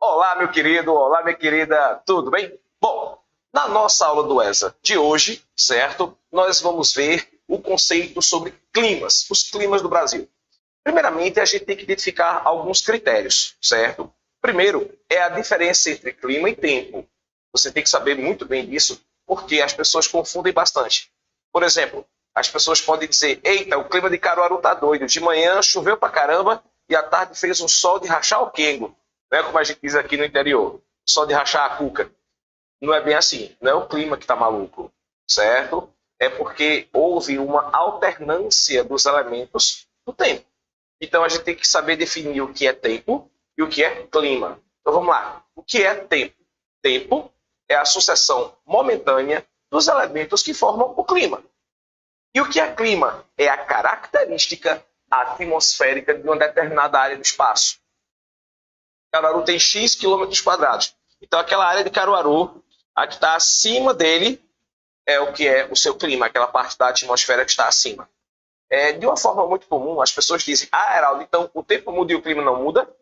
Olá, meu querido, olá, minha querida, tudo bem? Bom, na nossa aula do ESA de hoje, certo? Nós vamos ver o conceito sobre climas, os climas do Brasil. Primeiramente, a gente tem que identificar alguns critérios, certo? Primeiro, é a diferença entre clima e tempo. Você tem que saber muito bem disso, porque as pessoas confundem bastante. Por exemplo, as pessoas podem dizer: eita, o clima de Caruaru tá doido, de manhã choveu pra caramba e à tarde fez um sol de rachar o quengo, né? Como a gente diz aqui no interior, sol de rachar a cuca. Não é bem assim, não é o clima que tá maluco, certo? É porque houve uma alternância dos elementos do tempo. Então a gente tem que saber definir o que é tempo e o que é clima. Então vamos lá. O que é tempo? Tempo é a sucessão momentânea dos elementos que formam o clima. E o que é clima? É a característica atmosférica de uma determinada área do espaço. Caruaru tem X quilômetros quadrados. Então aquela área de Caruaru, a que está acima dele, é o que é o seu clima, aquela parte da atmosfera que está acima. De uma forma muito comum, as pessoas dizem: ah, Heraldo, então o tempo muda e o clima não muda?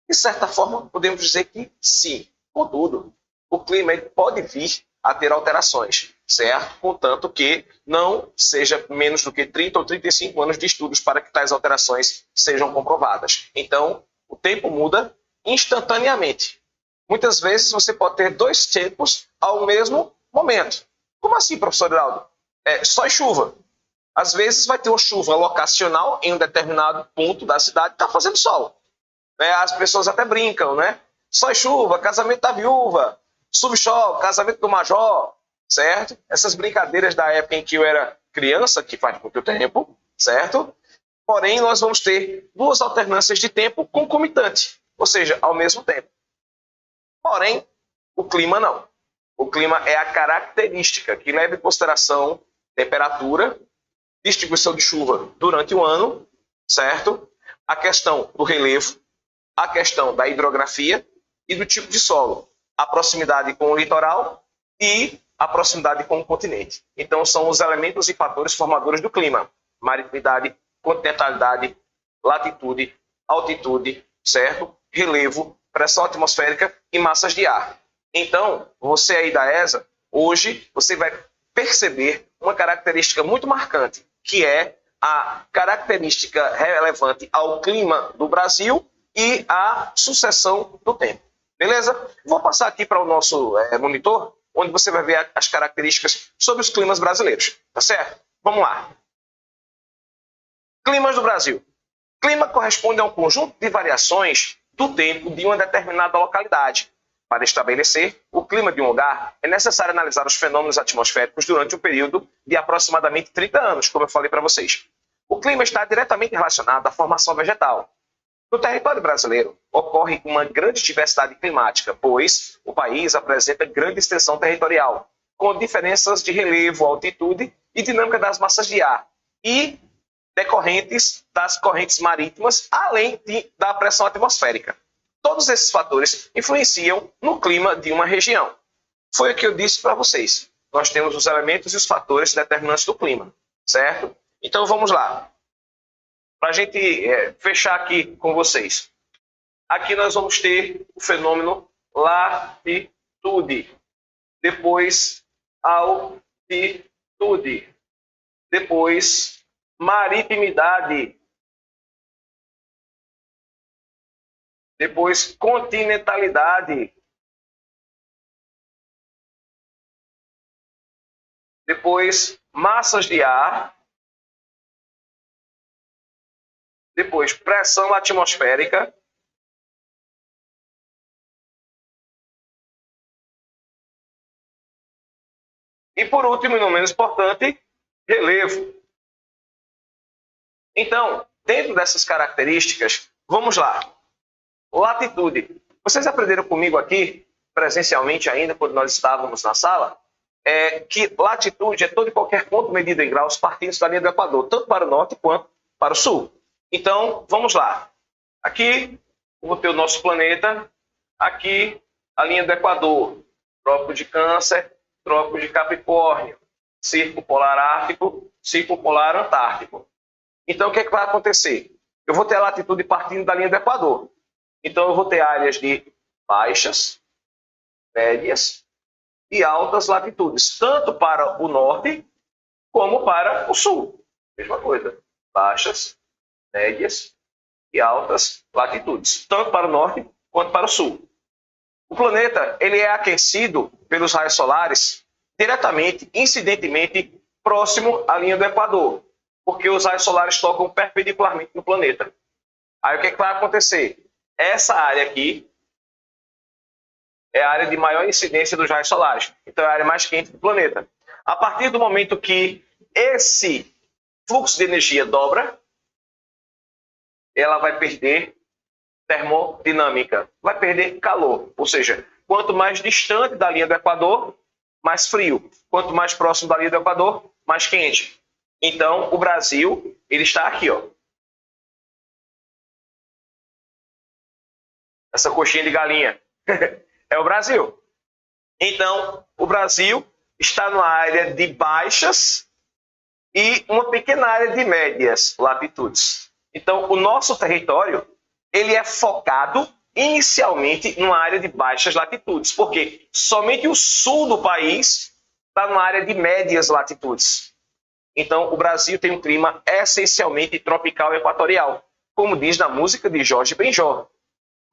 De certa forma, podemos dizer que sim. Contudo, o clima pode vir a ter alterações, certo? Contanto que não seja menos do que 30 ou 35 anos de estudos para que tais alterações sejam comprovadas. Então, o tempo muda instantaneamente. Muitas vezes você pode ter dois tempos ao mesmo momento. Como assim, professor Heraldo? Só chuva. Às vezes vai ter uma chuva locacional em um determinado ponto da cidade que está fazendo sol. As pessoas até brincam, né? Só chuva, casamento da viúva, subchove, casamento do major, certo? Essas brincadeiras da época em que eu era criança, que faz muito tempo, certo? Porém, nós vamos ter duas alternâncias de tempo concomitante, ou seja, ao mesmo tempo. Porém, o clima não. O clima é a característica que leva em consideração temperatura, distribuição de chuva durante o ano, certo? A questão do relevo, a questão da hidrografia e do tipo de solo, a proximidade com o litoral e a proximidade com o continente. Então, são os elementos e fatores formadores do clima: maritimidade, continentalidade, latitude, altitude, certo? Relevo, pressão atmosférica e massas de ar. Então, você aí da ESA, hoje, você vai perceber uma característica muito marcante, que é a característica relevante ao clima do Brasil e a sucessão do tempo. Beleza? Vou passar aqui para o nosso monitor, onde você vai ver as características sobre os climas brasileiros. Tá certo? Vamos lá. Climas do Brasil. Clima corresponde a um conjunto de variações do tempo de uma determinada localidade. Para estabelecer o clima de um lugar, é necessário analisar os fenômenos atmosféricos durante um período de aproximadamente 30 anos, como eu falei para vocês. O clima está diretamente relacionado à formação vegetal. No território brasileiro, ocorre uma grande diversidade climática, pois o país apresenta grande extensão territorial, com diferenças de relevo, altitude e dinâmica das massas de ar, e decorrentes das correntes marítimas, além da pressão atmosférica. Todos esses fatores influenciam no clima de uma região. Foi o que eu disse para vocês. Nós temos os elementos e os fatores determinantes do clima, certo? Então vamos lá. Para a gente fechar aqui com vocês. Aqui nós vamos ter o fenômeno latitude. Depois altitude. Depois maritimidade. Depois continentalidade. Depois massas de ar. Depois pressão atmosférica. E por último, e não menos importante, relevo. Então, dentro dessas características, vamos lá. Latitude. Vocês aprenderam comigo aqui, presencialmente ainda, quando nós estávamos na sala, que latitude é todo e qualquer ponto medido em graus partindo da linha do Equador, tanto para o norte quanto para o sul. Então, vamos lá. Aqui, vou ter o nosso planeta. Aqui, a linha do Equador. Trópico de Câncer, Trópico de Capricórnio, Círculo Polar Ártico, Círculo Polar Antártico. Então, o que é que vai acontecer? Eu vou ter a latitude partindo da linha do Equador. Então, eu vou ter áreas de baixas, médias e altas latitudes, tanto para o norte como para o sul. Mesma coisa. Baixas, médias e altas latitudes, tanto para o norte quanto para o sul. O planeta ele é aquecido pelos raios solares diretamente, incidentemente, próximo à linha do Equador, porque os raios solares tocam perpendicularmente no planeta. Aí o que, é que vai acontecer? Essa área aqui é a área de maior incidência dos raios solares, então é a área mais quente do planeta. A partir do momento que esse fluxo de energia dobra, ela vai perder termodinâmica, vai perder calor. Ou seja, quanto mais distante da linha do Equador, mais frio. Quanto mais próximo da linha do Equador, mais quente. Então, o Brasil, ele está aqui, ó. Essa coxinha de galinha é o Brasil. Então, o Brasil está numa área de baixas e uma pequena área de médias latitudes. Então, o nosso território ele é focado inicialmente numa área de baixas latitudes, porque somente o sul do país está numa área de médias latitudes. Então, o Brasil tem um clima essencialmente tropical e equatorial, como diz na música de Jorge Benjor.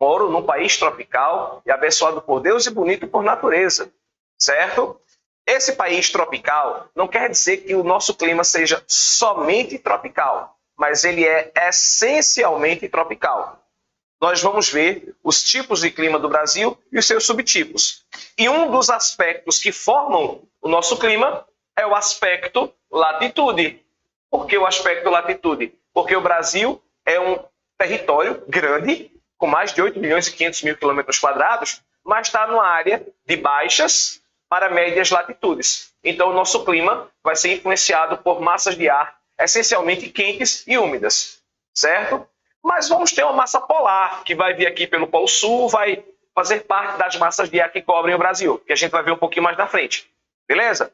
Moro num país tropical e abençoado por Deus e bonito por natureza, certo? Esse país tropical não quer dizer que o nosso clima seja somente tropical, mas ele é essencialmente tropical. Nós vamos ver os tipos de clima do Brasil e os seus subtipos. E um dos aspectos que formam o nosso clima é o aspecto latitude. Por que o aspecto latitude? Porque o Brasil é um território grande, com mais de 8 milhões e 500 mil quilômetros quadrados, mas está numa área de baixas para médias latitudes. Então, o nosso clima vai ser influenciado por massas de ar essencialmente quentes e úmidas, certo? Mas vamos ter uma massa polar, que vai vir aqui pelo Polo Sul, vai fazer parte das massas de ar que cobrem o Brasil, que a gente vai ver um pouquinho mais na frente, beleza?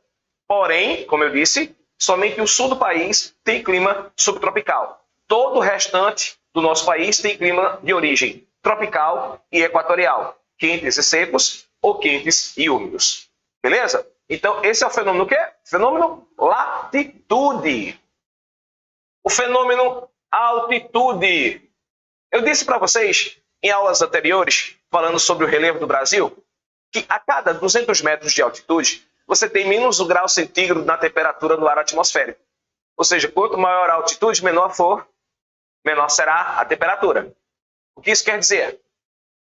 Porém, como eu disse, somente o sul do país tem clima subtropical. Todo o restante do nosso país tem clima de origem tropical e equatorial, quentes e secos ou quentes e úmidos. Beleza? Então, esse é o fenômeno que é? Fenômeno latitude. O fenômeno altitude. Eu disse para vocês, em aulas anteriores, falando sobre o relevo do Brasil, que a cada 200 metros de altitude, você tem menos 1 grau centígrado na temperatura do ar atmosférico. Ou seja, quanto maior a altitude, menor menor será a temperatura. O que isso quer dizer?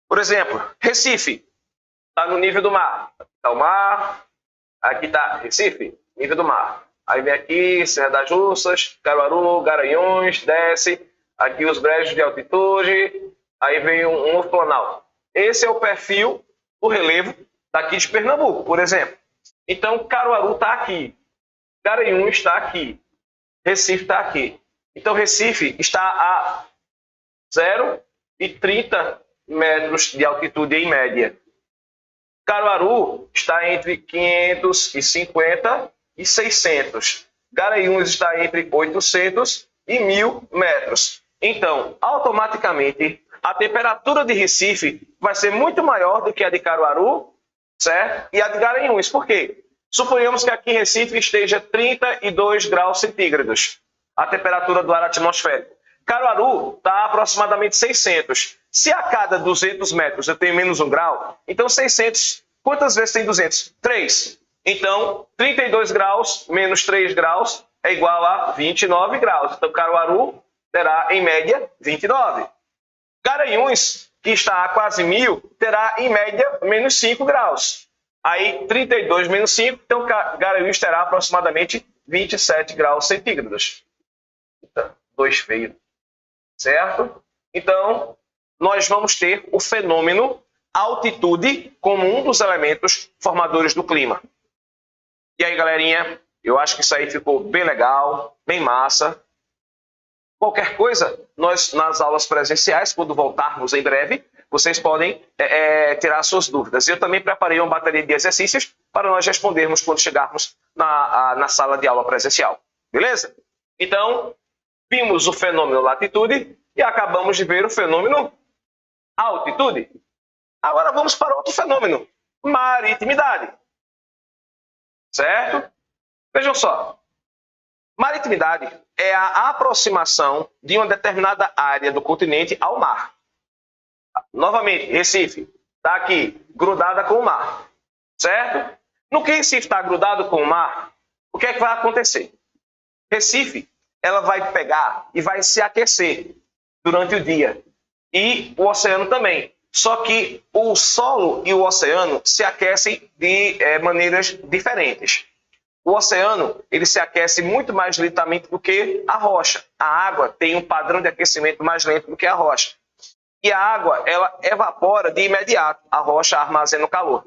Por exemplo, Recife está no nível do mar. Está o mar, aqui está Recife, nível do mar. Aí vem aqui, Serra das Russas, Caruaru, Garanhuns, desce, aqui os brejos de altitude, aí vem um novo planalto. Esse é o perfil do relevo daqui de Pernambuco, por exemplo. Então, Caruaru está aqui, Garanhuns está aqui, Recife está aqui. Então, Recife está a 0,30 metros de altitude em média. Caruaru está entre 550 e 600. Garanhuns está entre 800 e 1.000 metros. Então, automaticamente, a temperatura de Recife vai ser muito maior do que a de Caruaru, certo? E a de Garanhuns. Por quê? Suponhamos que aqui em Recife esteja 32 graus centígrados, a temperatura do ar atmosférico. Caruaru está aproximadamente 600. Se a cada 200 metros eu tenho menos 1 grau, então 600, quantas vezes tem 200? 3. Então, 32 graus menos 3 graus é igual a 29 graus. Então, Caruaru terá, em média, 29. Garanhuns, que está a quase 1.000, terá, em média, menos 5 graus. Aí, 32 menos 5, então Garanhuns terá aproximadamente 27 graus centígrados. Então, 2 feio. Certo? Então, nós vamos ter o fenômeno altitude como um dos elementos formadores do clima. E aí, galerinha, eu acho que isso aí ficou bem legal, bem massa. Qualquer coisa, nós nas aulas presenciais, quando voltarmos em breve, vocês podem tirar suas dúvidas. Eu também preparei uma bateria de exercícios para nós respondermos quando chegarmos na sala de aula presencial. Beleza? Então, vimos o fenômeno latitude e acabamos de ver o fenômeno altitude. Agora vamos para outro fenômeno, maritimidade. Certo? Vejam só. Maritimidade é a aproximação de uma determinada área do continente ao mar. Novamente, Recife está aqui, grudada com o mar. Certo? No que Recife está grudado com o mar, o que é que vai acontecer? Recife, ela vai pegar e vai se aquecer durante o dia. E o oceano também. Só que o solo e o oceano se aquecem de maneiras diferentes. O oceano, ele se aquece muito mais lentamente do que a rocha. A água tem um padrão de aquecimento mais lento do que a rocha. E a água, ela evapora de imediato. A rocha armazena o calor.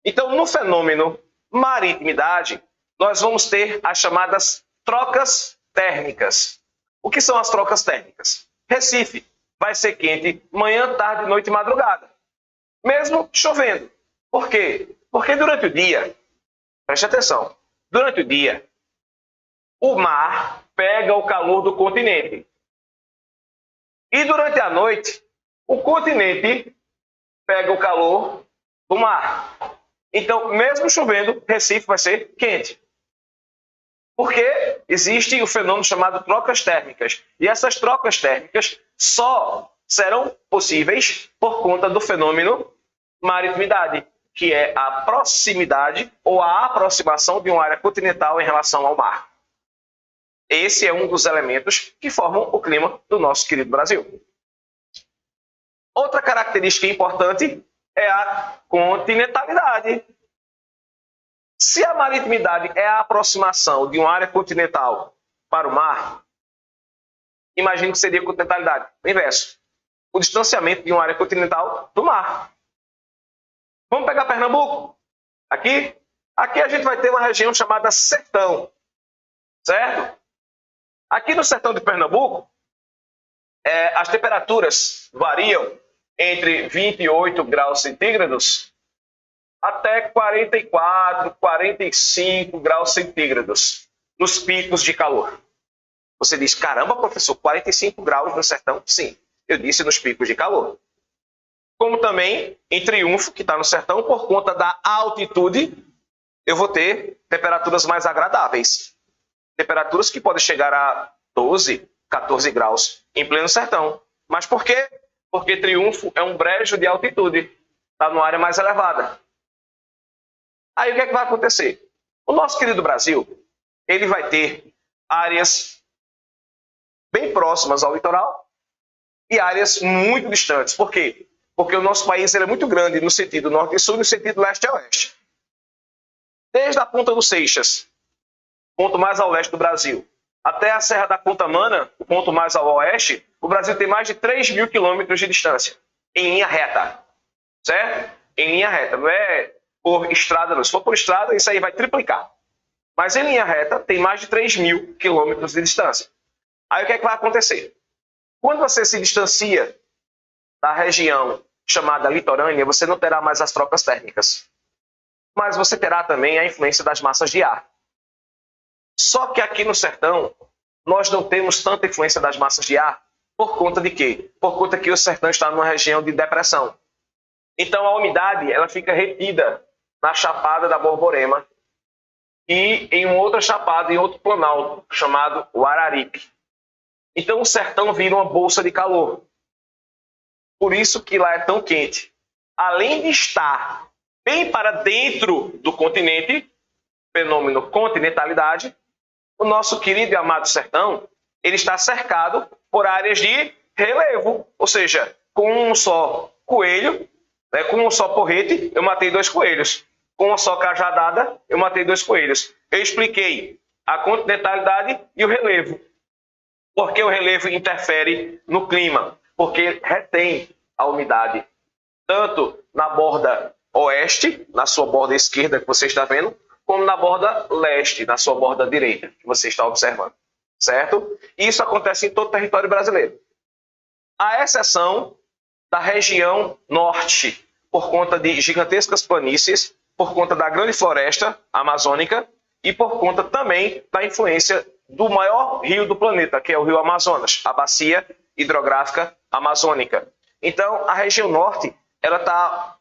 Então, no fenômeno maritimidade, nós vamos ter as chamadas trocas térmicas. O que são as trocas térmicas? Recife vai ser quente manhã, tarde, noite e madrugada. Mesmo chovendo. Por quê? Porque durante o dia, preste atenção, durante o dia, o mar pega o calor do continente. E durante a noite, o continente pega o calor do mar. Então, mesmo chovendo, Recife vai ser quente. Porque existe o fenômeno chamado trocas térmicas. E essas trocas térmicas só serão possíveis por conta do fenômeno maritimidade, que é a proximidade ou a aproximação de uma área continental em relação ao mar. Esse é um dos elementos que formam o clima do nosso querido Brasil. Outra característica importante é a continentalidade. Se a maritimidade é a aproximação de uma área continental para o mar, imagine que seria a continentalidade. O inverso. O distanciamento de uma área continental do mar. Vamos pegar Pernambuco? Aqui a gente vai ter uma região chamada sertão. Certo? Aqui no sertão de Pernambuco, as temperaturas variam entre 28 graus centígrados até 44, 45 graus centígrados nos picos de calor. Você diz, caramba, professor, 45 graus no sertão? Sim, eu disse nos picos de calor. Como também em Triunfo, que está no sertão, por conta da altitude, eu vou ter temperaturas mais agradáveis. Temperaturas que podem chegar a 12, 14 graus em pleno sertão. Mas por quê? Porque Triunfo é um brejo de altitude. Está numa área mais elevada. Aí o que é que vai acontecer? O nosso querido Brasil, ele vai ter áreas bem próximas ao litoral e áreas muito distantes. Por quê? Porque o nosso país ele é muito grande no sentido norte e sul e no sentido leste a oeste. Desde a Ponta do Seixas, ponto mais ao leste do Brasil, até a Serra da Contamana, o ponto mais ao oeste, o Brasil tem mais de 3.000 quilômetros de distância, em linha reta. Certo? Em linha reta, não é por estrada, não. Se for por estrada, isso aí vai triplicar. Mas em linha reta, tem mais de 3.000 quilômetros de distância. Aí o que é que vai acontecer? Quando você se distancia da região chamada litorânea, você não terá mais as trocas térmicas. Mas você terá também a influência das massas de ar. Só que aqui no sertão, nós não temos tanta influência das massas de ar. Por conta de quê? Por conta que o sertão está numa região de depressão. Então a umidade ela fica retida na Chapada da Borborema e em uma outra chapada, em outro planalto, chamado o Araripe. Então o sertão vira uma bolsa de calor. Por isso que lá é tão quente. Além de estar bem para dentro do continente, fenômeno continentalidade, o nosso querido e amado sertão, ele está cercado por áreas de relevo, ou seja, com um só coelho, com um só porrete, eu matei 2 coelhos. Com uma só cajadada, eu matei 2 coelhos. Eu expliquei a continentalidade e o relevo. Por que o relevo interfere no clima? Porque retém a umidade, tanto na borda oeste, na sua borda esquerda que você está vendo, como na borda leste, na sua borda direita, que você está observando. Certo? E isso acontece em todo o território brasileiro. À exceção da região norte, por conta de gigantescas planícies, por conta da grande floresta amazônica e por conta também da influência do maior rio do planeta, que é o rio Amazonas, a bacia hidrográfica amazônica. Então, a região norte, ela está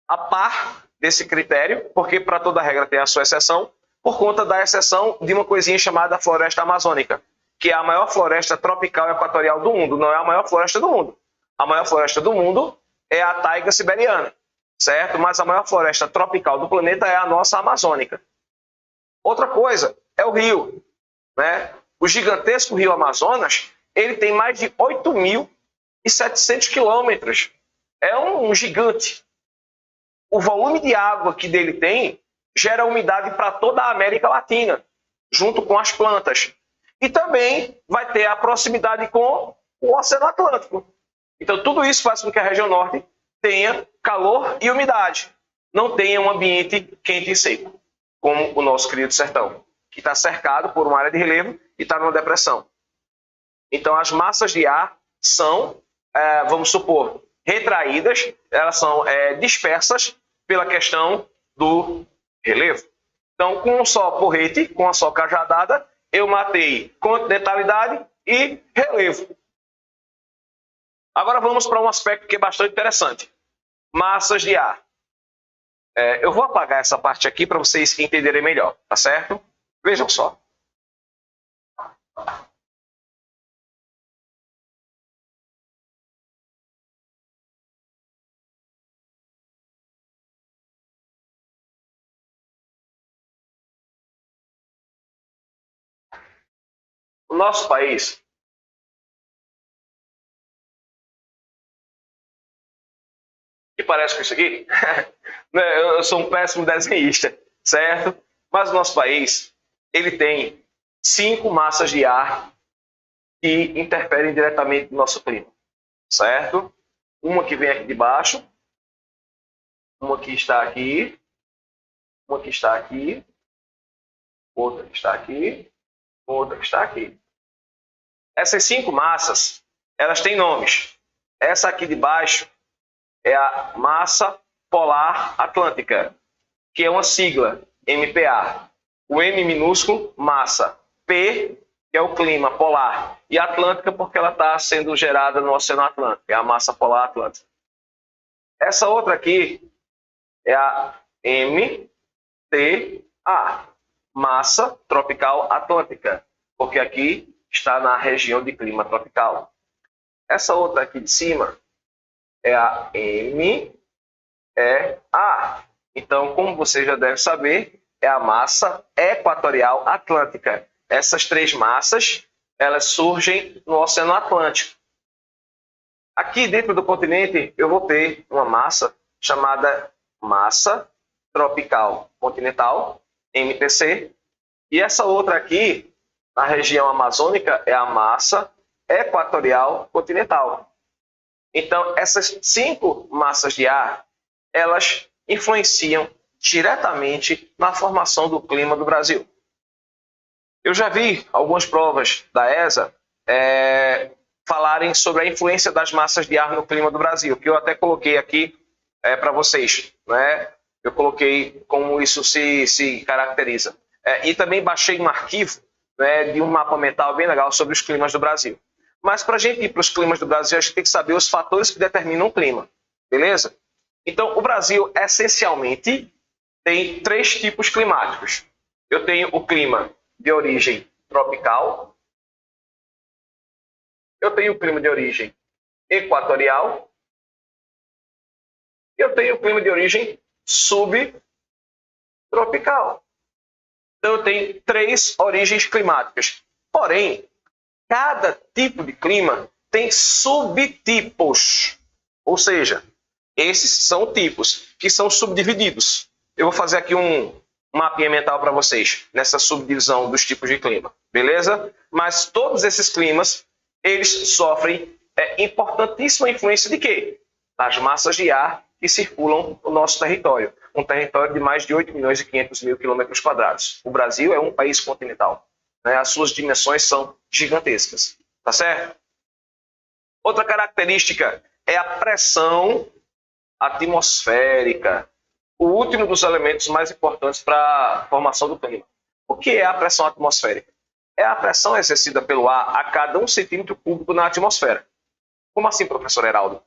a par desse critério, porque para toda regra tem a sua exceção, por conta da exceção de uma coisinha chamada floresta amazônica, que é a maior floresta tropical equatorial do mundo, não é a maior floresta do mundo. A maior floresta do mundo é a taiga siberiana, certo? Mas a maior floresta tropical do planeta é a nossa amazônica. Outra coisa é o rio, né? O gigantesco rio Amazonas, ele tem mais de 8.700 quilômetros. É um gigante. O volume de água que dele tem gera umidade para toda a América Latina, junto com as plantas. E também vai ter a proximidade com o Oceano Atlântico. Então, tudo isso faz com que a região norte tenha calor e umidade. Não tenha um ambiente quente e seco, como o nosso querido sertão, que está cercado por uma área de relevo e está numa depressão. Então, as massas de ar são, vamos supor, retraídas, elas são dispersas pela questão do relevo. Então, com um só porrete, com uma só cajadada, eu matei continentalidade e relevo. Agora vamos para um aspecto que é bastante interessante. Massas de ar. Eu vou apagar essa parte aqui para vocês entenderem melhor, tá certo? Vejam só. O nosso país que parece com isso aqui, eu sou um péssimo desenhista, certo? Mas o nosso país, ele tem 5 massas de ar que interferem diretamente no nosso clima, certo? Uma que vem aqui de baixo, uma que está aqui, uma que está aqui, outra que está aqui, outra que está aqui. Essas 5 massas, elas têm nomes. Essa aqui de baixo é a massa polar atlântica, que é uma sigla, MPA. O M minúsculo, massa. P, que é o clima polar. E atlântica, porque ela está sendo gerada no Oceano Atlântico. É a massa polar atlântica. Essa outra aqui é a MTA, massa tropical atlântica, porque aqui está na região de clima tropical. Essa outra aqui de cima é a MEA. Então, como você já deve saber, é a massa equatorial atlântica. Essas 3 massas, elas surgem no Oceano Atlântico. Aqui dentro do continente, eu vou ter uma massa chamada massa tropical continental, MTC, e essa outra aqui, na região amazônica, é a massa equatorial continental. Então, essas 5 massas de ar, elas influenciam diretamente na formação do clima do Brasil. Eu já vi algumas provas da ESA falarem sobre a influência das massas de ar no clima do Brasil, que eu até coloquei aqui para vocês, né? Eu coloquei como isso se caracteriza. E também baixei um arquivo, né, de um mapa mental bem legal sobre os climas do Brasil. Mas para a gente ir para os climas do Brasil, a gente tem que saber os fatores que determinam o clima, beleza? Então, o Brasil, essencialmente, tem 3 tipos climáticos. Eu tenho o clima de origem tropical, eu tenho o clima de origem equatorial, e eu tenho o clima de origem subtropical. Então, eu tenho 3 origens climáticas. Porém, cada tipo de clima tem subtipos. Ou seja, esses são tipos que são subdivididos. Eu vou fazer aqui um mapinha mental para vocês, nessa subdivisão dos tipos de clima. Beleza? Mas todos esses climas, eles sofrem importantíssima influência de quê? Das massas de ar que circulam no nosso território. Um território de mais de 8.500.000 quilômetros quadrados. O Brasil é um país continental. As suas dimensões são gigantescas. Tá certo? Outra característica é a pressão atmosférica. O último dos elementos mais importantes para a formação do clima. O que é a pressão atmosférica? é a pressão exercida pelo ar a cada 1 centímetro cúbico na atmosfera. Como assim, professor Heraldo?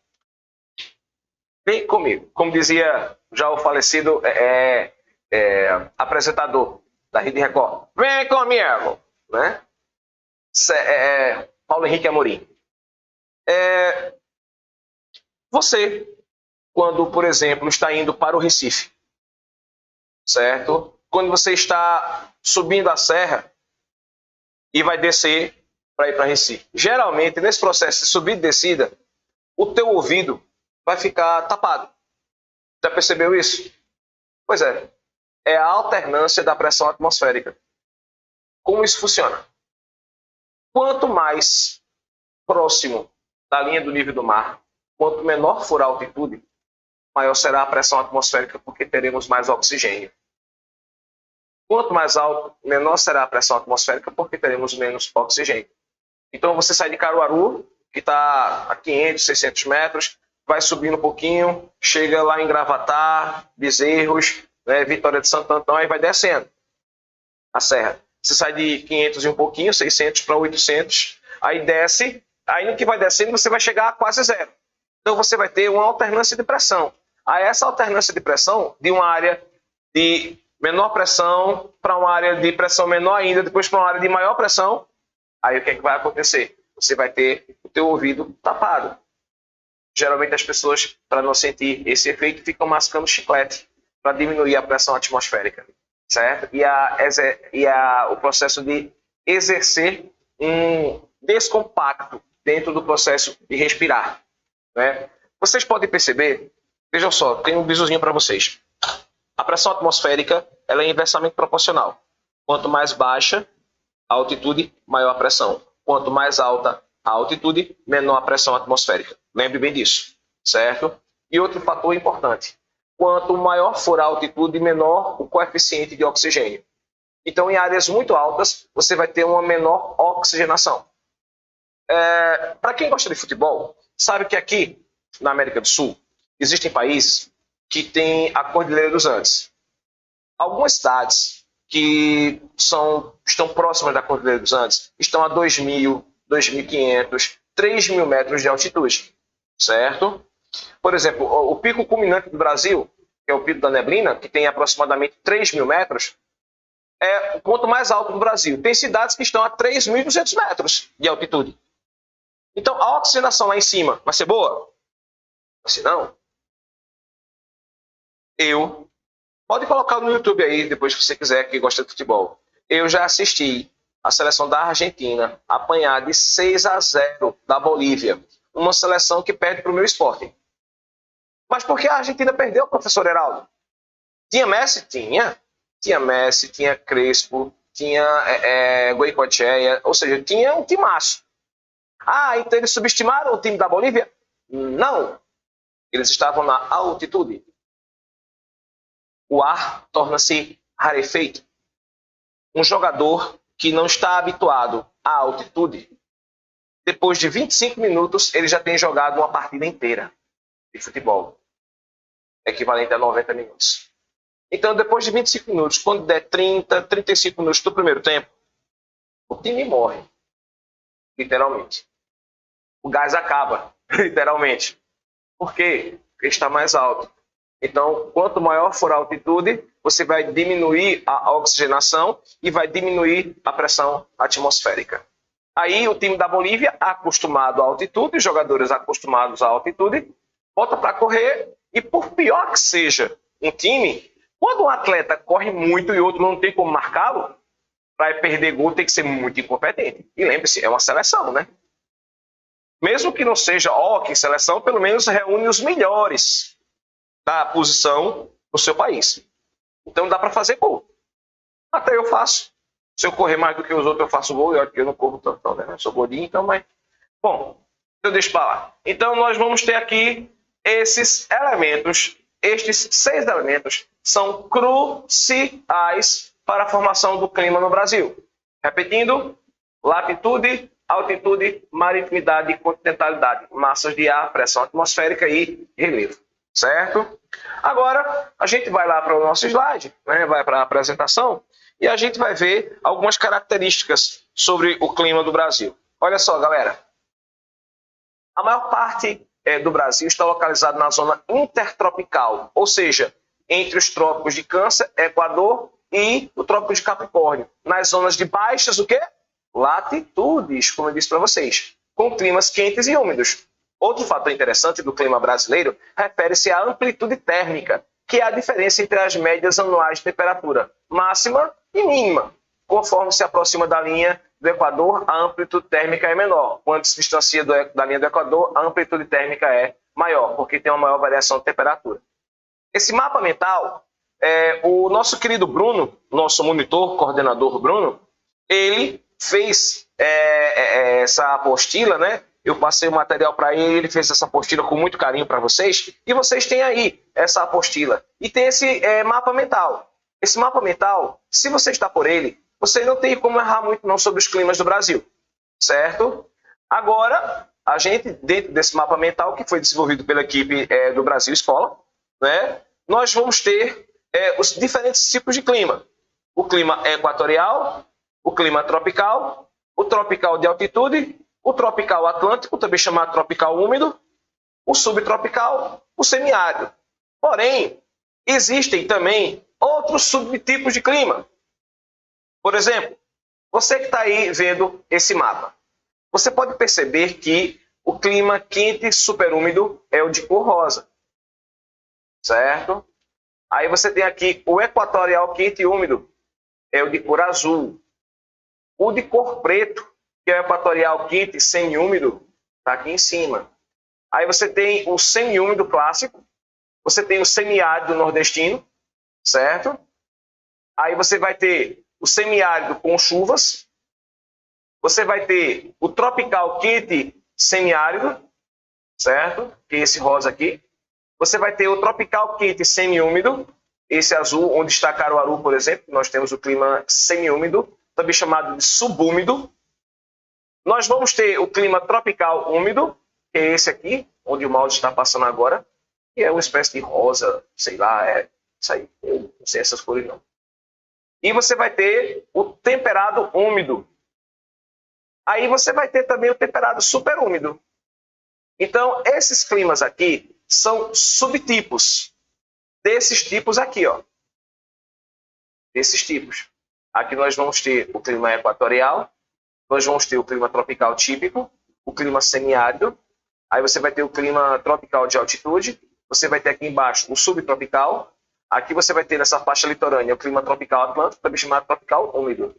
Vem comigo. Como dizia já o falecido apresentador da Rede Record. Vem comigo! Né? Paulo Henrique Amorim. Você, quando, por exemplo, está indo para o Recife, certo? Quando você está subindo a serra e vai descer para ir para Recife. Geralmente, nesse processo de subida e descida, o teu ouvido vai ficar tapado. Já percebeu isso? Pois é. É a alternância da pressão atmosférica. Como isso funciona? Quanto mais próximo da linha do nível do mar, quanto menor for a altitude, maior será a pressão atmosférica, porque teremos mais oxigênio. Quanto mais alto, menor será a pressão atmosférica, porque teremos menos oxigênio. Então, você sai de Caruaru, que está a 500, 600 metros, vai subindo um pouquinho, chega lá em Gravatar, Bezerros, né, Vitória de Santo Antão, e vai descendo a serra. Você sai de 500 e um pouquinho, 600 para 800, aí desce, aí no que vai descendo você vai chegar a quase zero. Então você vai ter uma alternância de pressão. Aí essa alternância de pressão, de uma área de menor pressão para uma área de pressão menor ainda, depois para uma área de maior pressão, aí o que é que vai acontecer? Você vai ter o teu ouvido tapado. Geralmente as pessoas, para não sentir esse efeito, ficam mascando chiclete para diminuir a pressão atmosférica, certo? O processo de exercer um descompacto dentro do processo de respirar, né? Vocês podem perceber, vejam só, tem um bisuzinho para vocês. A pressão atmosférica ela é inversamente proporcional. Quanto mais baixa a altitude, maior a pressão. Quanto mais alta a altitude, menor a pressão atmosférica. Lembre bem disso, certo? E outro fator importante. Quanto maior for a altitude, menor o coeficiente de oxigênio. Então, em áreas muito altas, você vai ter uma menor oxigenação. Para quem gosta de futebol, sabe que aqui, na América do Sul, existem países que têm a Cordilheira dos Andes. Algumas cidades que estão próximas da Cordilheira dos Andes estão a 2.000, 2.500, 3.000 metros de altitude, certo? Por exemplo, o pico culminante do Brasil, que é o Pico da Neblina, que tem aproximadamente 3.000 metros, é o ponto mais alto do Brasil. Tem cidades que estão a 3.200 metros de altitude. Então, a oxigenação lá em cima vai ser boa? Se não, pode colocar no YouTube aí, depois que você quiser, que gosta de futebol. Eu já assisti a seleção da Argentina apanhar de 6-0 da Bolívia. Uma seleção que perde para o meu Sporting. Mas por que a Argentina perdeu, professor Heraldo? Tinha Messi? Tinha Messi, tinha Crespo, tinha Goicoechea, ou seja, tinha um timaço. Então eles subestimaram o time da Bolívia? Não. Eles estavam na altitude. O ar torna-se rarefeito. Um jogador que não está habituado à altitude, depois de 25 minutos, ele já tem jogado uma partida inteira de futebol, equivalente a 90 minutos. Então, depois de 25 minutos, quando der 30, 35 minutos do primeiro tempo, o time morre, literalmente. O gás acaba, literalmente. Por quê? Porque está mais alto. Então, quanto maior for a altitude, você vai diminuir a oxigenação e vai diminuir a pressão atmosférica. Aí, o time da Bolívia, acostumado à altitude, os jogadores acostumados à altitude, volta para correr e, por pior que seja um time, quando um atleta corre muito e outro não tem como marcá-lo, para perder gol tem que ser muito incompetente. E lembre-se, é uma seleção, né? Mesmo que não seja que seleção, pelo menos reúne os melhores da posição no seu país. Então dá para fazer gol. Até eu faço. Se eu correr mais do que os outros, eu faço gol. Eu não corro tanto, né? Eu sou gordinho, então, mas... Bom, eu deixo para lá. Então nós vamos ter aqui esses elementos. Estes 6 elementos são cruciais para a formação do clima no Brasil. Repetindo, latitude, altitude, maritimidade e continentalidade, massas de ar, pressão atmosférica e relevo, certo? Agora, a gente vai lá para o nosso slide, né? Vai para a apresentação, e a gente vai ver algumas características sobre o clima do Brasil. Olha só, galera. A maior parte do Brasil está localizada na zona intertropical, ou seja, entre os trópicos de Câncer, Equador e o trópico de Capricórnio. Nas zonas de baixas, o quê? Latitudes, como eu disse para vocês, com climas quentes e úmidos. Outro fator interessante do clima brasileiro refere-se à amplitude térmica, que é a diferença entre as médias anuais de temperatura máxima e mínima. Conforme se aproxima da linha do Equador, a amplitude térmica é menor. Quando se distancia da linha do Equador, a amplitude térmica é maior, porque tem uma maior variação de temperatura. Esse mapa mental, o nosso querido Bruno, nosso monitor, coordenador Bruno, ele fez essa apostila, né? Eu passei o material para ele, ele fez essa apostila com muito carinho para vocês, e vocês têm aí essa apostila. E tem esse mapa mental. Esse mapa mental, se você está por ele, você não tem como errar muito não sobre os climas do Brasil, certo? Agora, a gente, dentro desse mapa mental, que foi desenvolvido pela equipe do Brasil Escola, né, nós vamos ter os diferentes tipos de clima. O clima equatorial, o clima tropical, o tropical de altitude, o tropical atlântico, também chamado tropical úmido, o subtropical, o semiárido. Porém, existem também outros subtipos de clima. Por exemplo, você que está aí vendo esse mapa, você pode perceber que o clima quente superúmido é o de cor rosa, certo? Aí você tem aqui o equatorial quente e úmido, é o de cor azul. O de cor preto, que é o equatorial quente semiúmido, está aqui em cima. Aí você tem o semiúmido clássico, você tem o semiárido nordestino, certo? Aí você vai ter o semiárido com chuvas, você vai ter o tropical quente semiárido, certo? Que é esse rosa aqui. Você vai ter o tropical quente semiúmido, esse azul, onde está Caruaru, por exemplo. Nós temos o clima semiúmido, também chamado de subúmido. Nós vamos ter o clima tropical úmido, que é esse aqui, onde o mouse está passando agora, que é uma espécie de rosa, sei lá, isso aí, eu não sei essas cores não. E você vai ter o temperado úmido. Aí você vai ter também o temperado superúmido. Então, esses climas aqui são subtipos desses tipos aqui, ó. Desses tipos. Aqui nós vamos ter o clima equatorial, nós vamos ter o clima tropical típico, o clima semiárido, aí você vai ter o clima tropical de altitude, você vai ter aqui embaixo o subtropical, aqui você vai ter nessa faixa litorânea o clima tropical atlântico, também chamado tropical úmido.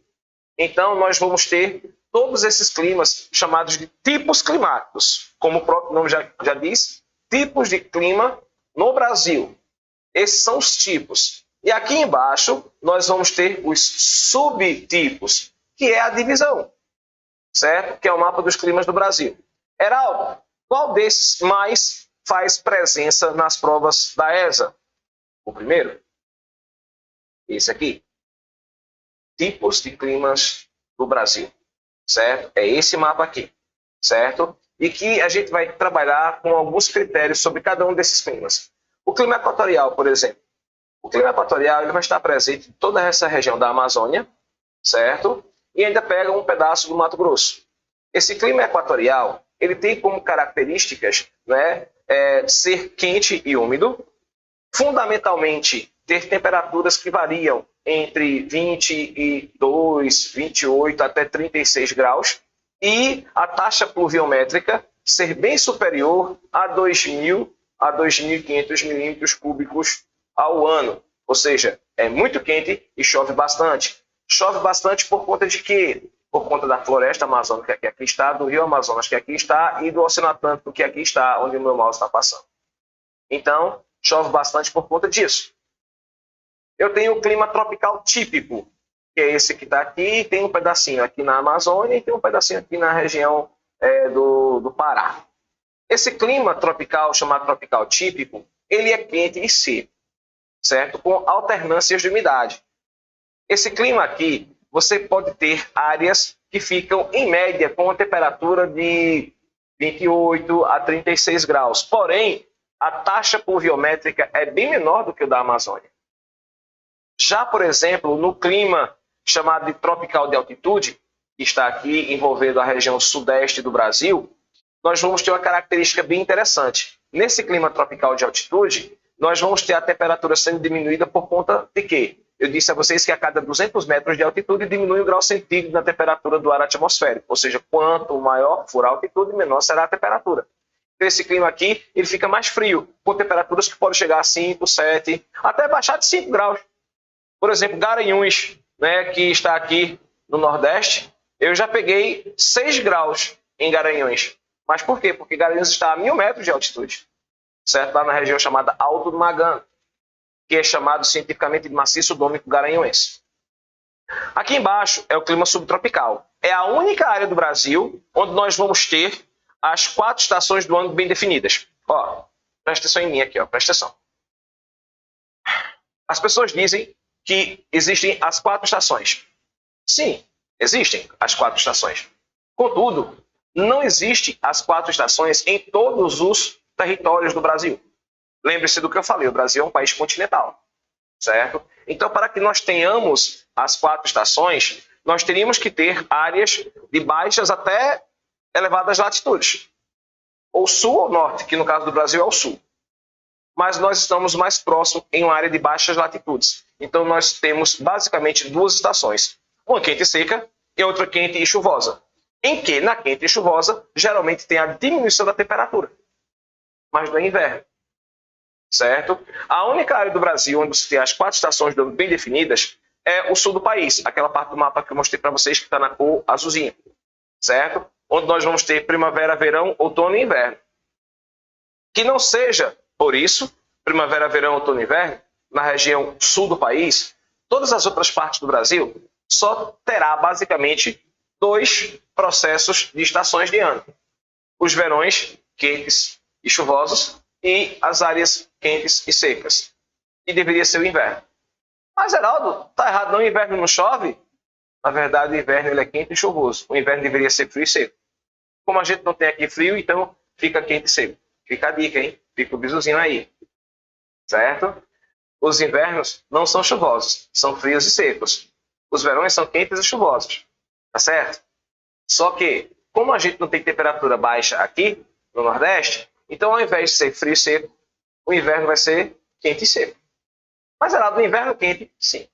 Então, nós vamos ter todos esses climas chamados de tipos climáticos. Como o próprio nome já diz, tipos de clima no Brasil. Esses são os tipos. E aqui embaixo, nós vamos ter os subtipos, que é a divisão, certo? Que é o mapa dos climas do Brasil. Heraldo, qual desses mais faz presença nas provas da ESA? O primeiro? Esse aqui. Tipos de climas do Brasil, certo? É esse mapa aqui, certo? E que a gente vai trabalhar com alguns critérios sobre cada um desses climas. O clima equatorial, por exemplo. O clima equatorial ele vai estar presente em toda essa região da Amazônia, certo? E ainda pega um pedaço do Mato Grosso. Esse clima equatorial, ele tem como características, né, ser quente e úmido, fundamentalmente ter temperaturas que variam entre 22, 28 até 36 graus e a taxa pluviométrica ser bem superior a 2.000 a 2.500 milímetros cúbicos ao ano. Ou seja, é muito quente e chove bastante. Chove bastante por conta de quê? Por conta da floresta amazônica que aqui está, do rio Amazonas que aqui está e do Oceano Atlântico que aqui está, onde o meu mouse está passando. Então, chove bastante por conta disso. Eu tenho o clima tropical típico, que é esse que está aqui, tem um pedacinho aqui na Amazônia e tem um pedacinho aqui na região do Pará. Esse clima tropical, chamado tropical típico, ele é quente e seco, certo? Com alternâncias de umidade. Esse clima aqui, você pode ter áreas que ficam, em média, com uma temperatura de 28 a 36 graus. Porém, a taxa pluviométrica é bem menor do que o da Amazônia. Já, por exemplo, no clima chamado de tropical de altitude, que está aqui envolvendo a região sudeste do Brasil, nós vamos ter uma característica bem interessante. Nesse clima tropical de altitude, nós vamos ter a temperatura sendo diminuída por conta de quê? Eu disse a vocês que a cada 200 metros de altitude diminui o grau centígrado na temperatura do ar atmosférico. Ou seja, quanto maior for a altitude, menor será a temperatura. Então, esse clima aqui ele fica mais frio, com temperaturas que podem chegar a 5, 7, até baixar de 5 graus. Por exemplo, Garanhuns, né, que está aqui no Nordeste, eu já peguei 6 graus em Garanhuns. Mas por quê? Porque Garanhuns está a 1.000 metros de altitude, certo? Lá na região chamada Alto do Magan, que é chamado cientificamente de maciço dômico garanhuense. Aqui embaixo é o clima subtropical. É a única área do Brasil onde nós vamos ter as 4 estações do ano bem definidas. Ó, presta atenção em mim aqui, ó, presta atenção. As pessoas dizem que existem as 4 estações. Sim, existem as 4 estações. Contudo, não existem as 4 estações em todos os territórios do Brasil. Lembre-se do que eu falei, o Brasil é um país continental, certo? Então, para que nós tenhamos as 4 estações, nós teríamos que ter áreas de baixas até elevadas latitudes. Ou sul ou norte, que no caso do Brasil é o sul. Mas nós estamos mais próximos em uma área de baixas latitudes. Então, nós temos basicamente 2 estações. Uma quente e seca e outra quente e chuvosa. Em que, na quente e chuvosa, geralmente tem a diminuição da temperatura. Mas não é inverno. Certo? A única área do Brasil onde você tem as 4 estações do ano bem definidas é o sul do país, aquela parte do mapa que eu mostrei para vocês que está na cor azulzinha, certo? Onde nós vamos ter primavera, verão, outono e inverno. Que não seja, por isso, primavera, verão, outono e inverno, na região sul do país, todas as outras partes do Brasil só terá basicamente 2 processos de estações de ano. Os verões quentes e chuvosos e as áreas quentes e secas. E deveria ser o inverno. Mas, Heraldo, está errado, não, o inverno não chove? Na verdade, o inverno ele é quente e chuvoso. O inverno deveria ser frio e seco. Como a gente não tem aqui frio, então fica quente e seco. Fica a dica, hein? Fica o bisuzinho aí. Certo? Os invernos não são chuvosos, são frios e secos. Os verões são quentes e chuvosos. Tá certo? Só que, como a gente não tem temperatura baixa aqui, no Nordeste, então, ao invés de ser frio e seco, o inverno vai ser quente e seco. Mas, Heraldo, no inverno quente, sim.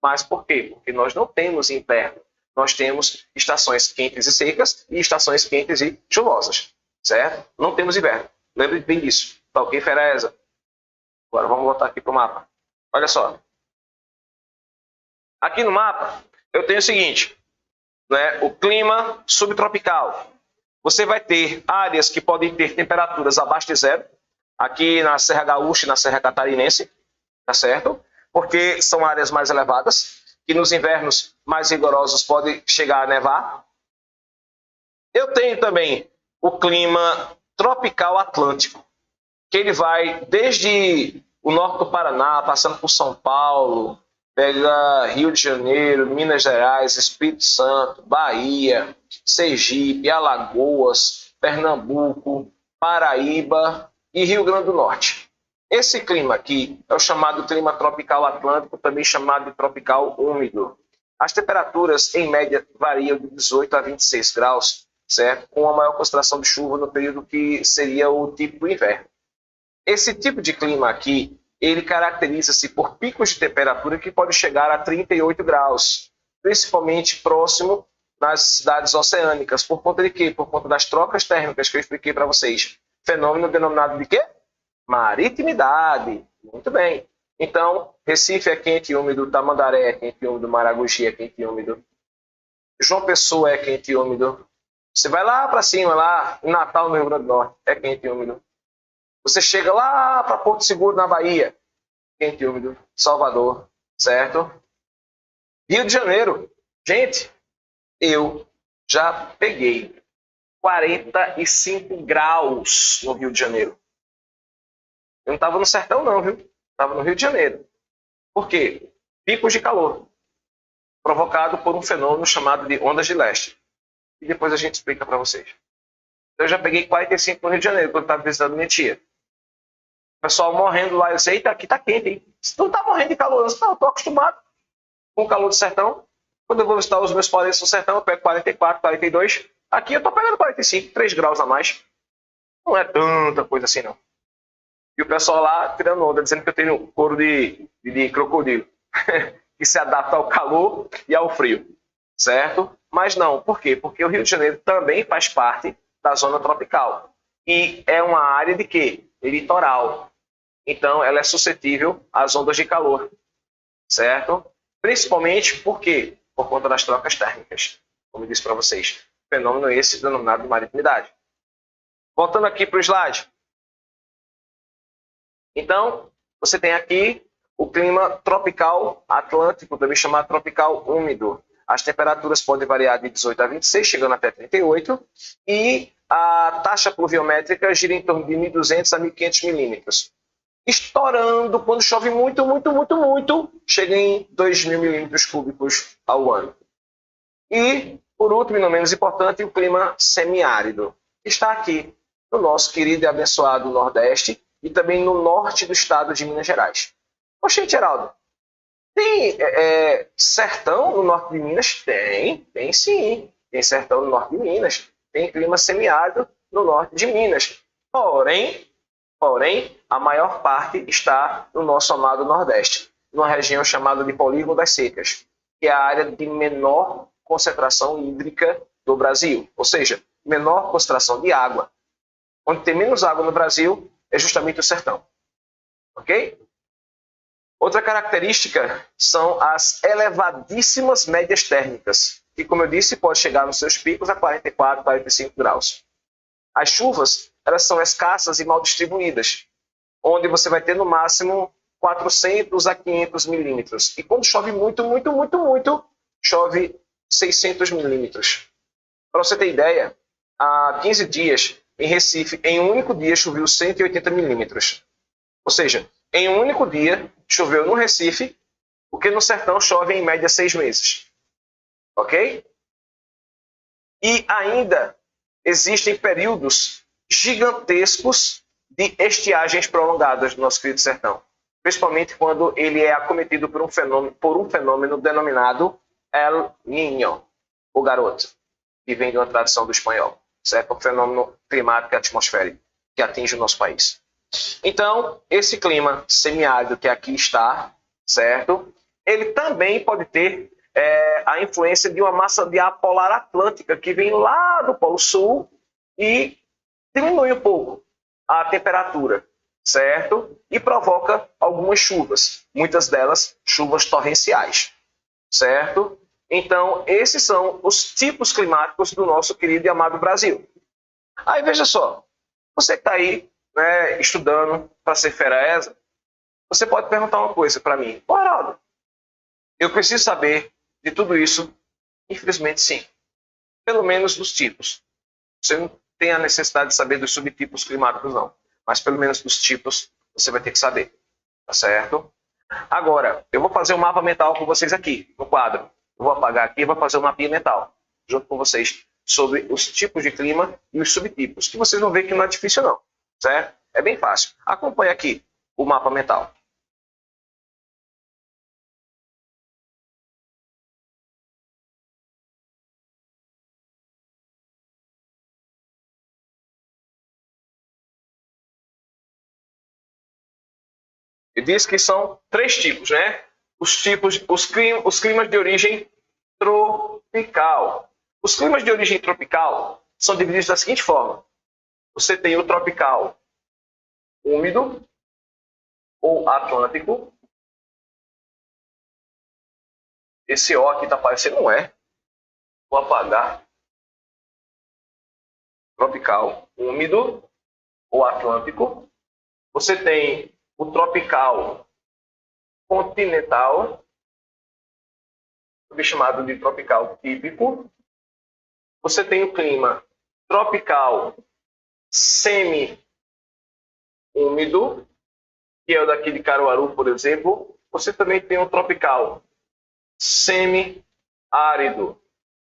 Mas por quê? Porque nós não temos inverno. Nós temos estações quentes e secas e estações quentes e chuvosas. Certo? Não temos inverno. Lembre bem disso. Tá ok, Fereza? Agora vamos voltar aqui para o mapa. Olha só. Aqui no mapa, eu tenho o seguinte. Né? O clima subtropical. Você vai ter áreas que podem ter temperaturas abaixo de zero, aqui na Serra Gaúcha e na Serra Catarinense, tá certo? Porque são áreas mais elevadas, que nos invernos mais rigorosos pode chegar a nevar. Eu tenho também o clima tropical atlântico, que ele vai desde o norte do Paraná, passando por São Paulo, pega Rio de Janeiro, Minas Gerais, Espírito Santo, Bahia, Sergipe, Alagoas, Pernambuco, Paraíba e Rio Grande do Norte. Esse clima aqui é o chamado clima tropical atlântico, também chamado de tropical úmido. As temperaturas, em média, variam de 18 a 26 graus, certo? Com a maior concentração de chuva no período que seria o típico inverno. Esse tipo de clima aqui, ele caracteriza-se por picos de temperatura que podem chegar a 38 graus, principalmente próximo nas cidades oceânicas. Por conta de quê? Por conta das trocas térmicas que eu expliquei para vocês. Fenômeno denominado de quê? Maritimidade. Muito bem. Então, Recife é quente e úmido, Tamandaré é quente e úmido, Maragogi é quente e úmido, João Pessoa é quente e úmido. Você vai lá para cima, lá em Natal, no Rio Grande do Norte, é quente e úmido. Você chega lá para Porto Seguro, na Bahia, quente e úmido. Salvador, certo? Rio de Janeiro. Gente, eu já peguei 45 graus no Rio de Janeiro. Eu não estava no sertão não, viu? Estava no Rio de Janeiro. Por quê? Picos de calor, provocado por um fenômeno chamado de ondas de leste. E depois a gente explica para vocês. Eu já peguei 45 no Rio de Janeiro, quando eu estava visitando minha tia. O pessoal morrendo lá, eu disse, eita, aqui tá quente, hein? Você não tá morrendo de calor, não, eu tô acostumado. Com o calor do sertão, quando eu vou visitar os meus parentes no sertão, eu pego 44, 42. Aqui eu tô pegando 45, 3 graus a mais. Não é tanta coisa assim, não. E o pessoal lá tirando onda, dizendo que eu tenho couro de crocodilo, que se adapta ao calor e ao frio, certo? Mas não, por quê? Porque o Rio de Janeiro também faz parte da zona tropical. E é uma área de quê? Litoral. Então, ela é suscetível às ondas de calor, certo? Principalmente por quê? Por conta das trocas térmicas, como eu disse para vocês. Fenômeno esse denominado de maritimidade. Voltando aqui para o slide. Então, você tem aqui o clima tropical atlântico, também chamado tropical úmido. As temperaturas podem variar de 18 a 26, chegando até 38, e a taxa pluviométrica gira em torno de 1.200 a 1.500 milímetros. Estourando, quando chove muito, muito, muito, muito, chega em 2.000 milímetros cúbicos ao ano. E, por último e não menos importante, o clima semiárido, que está aqui no nosso querido e abençoado Nordeste e também no norte do estado de Minas Gerais. Oxe, Geraldo, tem sertão no norte de Minas? Tem sim. Tem sertão no norte de Minas. Tem clima semiárido no norte de Minas. Porém, a maior parte está no nosso amado Nordeste, numa região chamada de Polígono das Secas, que é a área de menor concentração hídrica do Brasil, ou seja, menor concentração de água. Onde tem menos água no Brasil é justamente o sertão. Ok? Outra característica são as elevadíssimas médias térmicas, que, como eu disse, pode chegar nos seus picos a 44, 45 graus. As chuvas, elas são escassas e mal distribuídas, onde você vai ter no máximo 400 a 500 milímetros. E quando chove muito, muito, muito, muito, chove 600 milímetros. Para você ter ideia, há 15 dias, em Recife, em um único dia, choveu 180 milímetros. Ou seja, em um único dia, choveu no Recife, o que no sertão chove em média 6 meses. Ok? E ainda existem períodos gigantescos de estiagens prolongadas no nosso querido sertão. Principalmente quando ele é acometido por um fenômeno denominado El Niño, o garoto, que vem de uma tradução do espanhol, certo? Um fenômeno climático atmosférico que atinge o nosso país. Então, esse clima semiárido que aqui está, certo? Ele também pode ter a influência de uma massa de ar polar atlântica que vem lá do Polo Sul e diminui um pouco a temperatura, certo? E provoca algumas chuvas, muitas delas chuvas torrenciais, certo? Então, esses são os tipos climáticos do nosso querido e amado Brasil. Aí, veja só, você que está aí, né, estudando para ser fera-ESA, você pode perguntar uma coisa para mim. Pô, Haroldo, eu preciso saber de tudo isso? Infelizmente, sim. Pelo menos dos tipos. Você não tem a necessidade de saber dos subtipos climáticos, não. Mas pelo menos dos tipos, você vai ter que saber. Tá certo? Agora, eu vou fazer um mapa mental com vocês aqui, no quadro. Eu vou apagar aqui e vou fazer um mapinha mental, junto com vocês, sobre os tipos de clima e os subtipos, que vocês vão ver que não é difícil, não. Certo? É bem fácil. Acompanhe aqui o mapa mental. E diz que são 3 tipos, né? Os climas de origem tropical. Os climas de origem tropical são divididos da seguinte forma. Você tem o tropical úmido ou atlântico. Esse O aqui está aparecendo um E. Vou apagar. Tropical úmido ou atlântico. Você tem o tropical continental, também chamado de tropical típico. Você tem o clima tropical semi-úmido, que é o daqui de Caruaru, por exemplo. Você também tem o tropical semi-árido,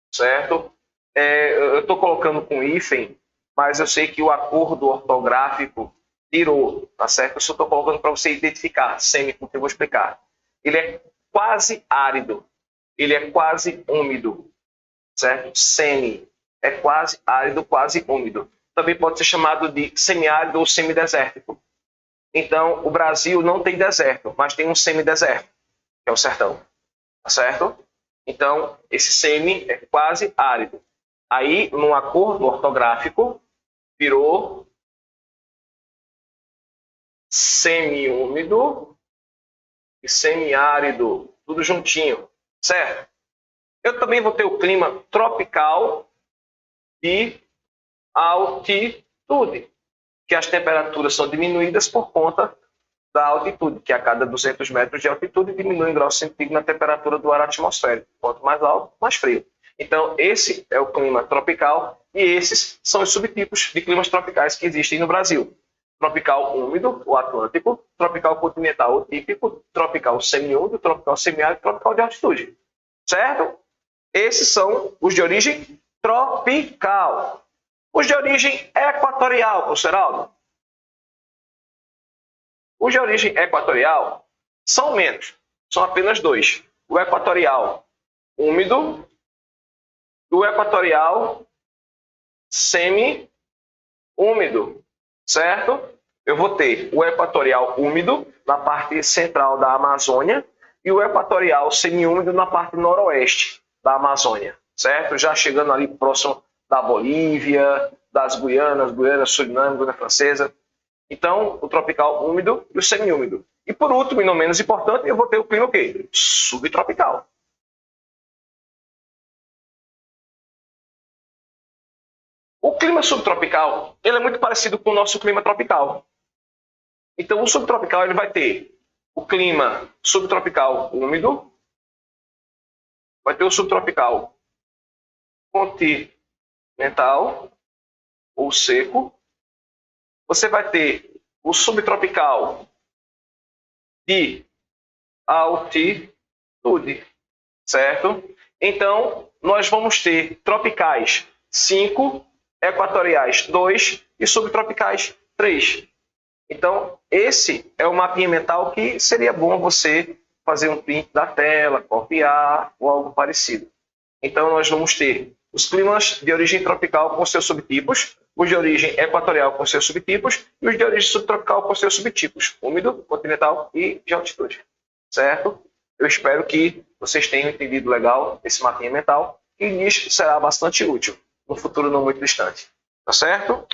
certo? Eu estou colocando com hífen, mas eu sei que o acordo ortográfico tirou, tá certo? Eu só estou colocando para você identificar, semi, porque eu vou explicar. Ele é quase árido, ele é quase úmido, certo? Semi é quase árido, quase úmido. Também pode ser chamado de semiárido ou semidesértico. Então, o Brasil não tem deserto, mas tem um semideserto, que é o sertão, tá certo? Então, esse semi é quase árido. Aí, num acordo ortográfico, virou semiúmido e semiárido, tudo juntinho, certo? Eu também vou ter o clima tropical de altitude, que as temperaturas são diminuídas por conta da altitude, que a cada 200 metros de altitude diminui em graus centígrados na temperatura do ar atmosférico. Quanto mais alto, mais frio. Então, esse é o clima tropical e esses são os subtipos de climas tropicais que existem no Brasil. Tropical úmido, o Atlântico, tropical continental, o típico, tropical semiúmido, tropical semiárido, tropical de altitude. Certo? Esses são os de origem tropical. Os de origem equatorial, professor Aldo. Os de origem equatorial são menos, são apenas dois. O equatorial úmido e o equatorial semi-úmido, certo? Eu vou ter o equatorial úmido na parte central da Amazônia e o equatorial semi-úmido na parte noroeste da Amazônia, certo? Já chegando ali próximo da Bolívia, das Guianas, Suriname, Guiana Francesa. Então, o tropical úmido e o semiúmido. E por último, e não menos importante, eu vou ter o clima o quê? Subtropical. O clima subtropical, ele é muito parecido com o nosso clima tropical. Então, o subtropical ele vai ter o clima subtropical úmido, vai ter o subtropical continental ou seco. Você vai ter o subtropical de altitude, certo? Então, nós vamos ter tropicais 5, equatoriais 2 e subtropicais 3. Então, esse é o mapinha mental que seria bom você fazer um print da tela, copiar ou algo parecido. Então, nós vamos ter os climas de origem tropical com seus subtipos, os de origem equatorial com seus subtipos e os de origem subtropical com seus subtipos, úmido, continental e de altitude. Certo? Eu espero que vocês tenham entendido legal esse mapinha mental e lhes será bastante útil no futuro não muito distante. Tá certo?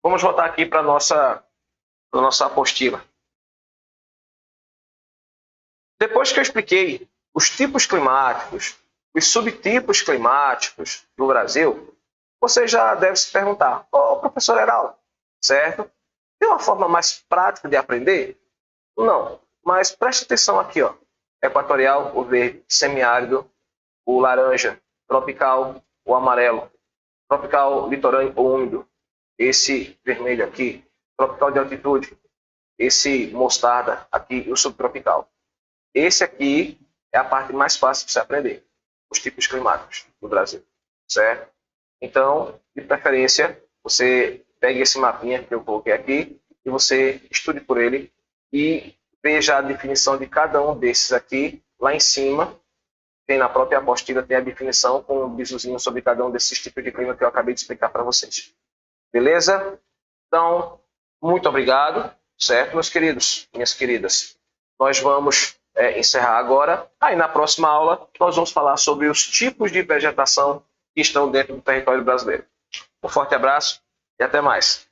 Vamos voltar aqui para a nossa apostila. Depois que eu expliquei os tipos climáticos, os subtipos climáticos do Brasil, você já deve se perguntar, professor Heraldo, certo? Tem uma forma mais prática de aprender? Não, mas preste atenção aqui, ó. Equatorial, o verde, semiárido, o laranja, tropical, o amarelo, tropical litorâneo ou úmido, esse vermelho aqui, tropical de altitude, esse mostarda aqui e o subtropical. Esse aqui é a parte mais fácil de você aprender, os tipos climáticos do Brasil, certo? Então, de preferência, você pegue esse mapinha que eu coloquei aqui e você estude por ele e veja a definição de cada um desses aqui. Lá em cima, tem na própria apostila, tem a definição com um bizuzinho sobre cada um desses tipos de clima que eu acabei de explicar para vocês. Beleza? Então, muito obrigado, certo, meus queridos, minhas queridas? Nós vamos encerrar agora. Aí, na próxima aula, nós vamos falar sobre os tipos de vegetação que estão dentro do território brasileiro. Um forte abraço e até mais.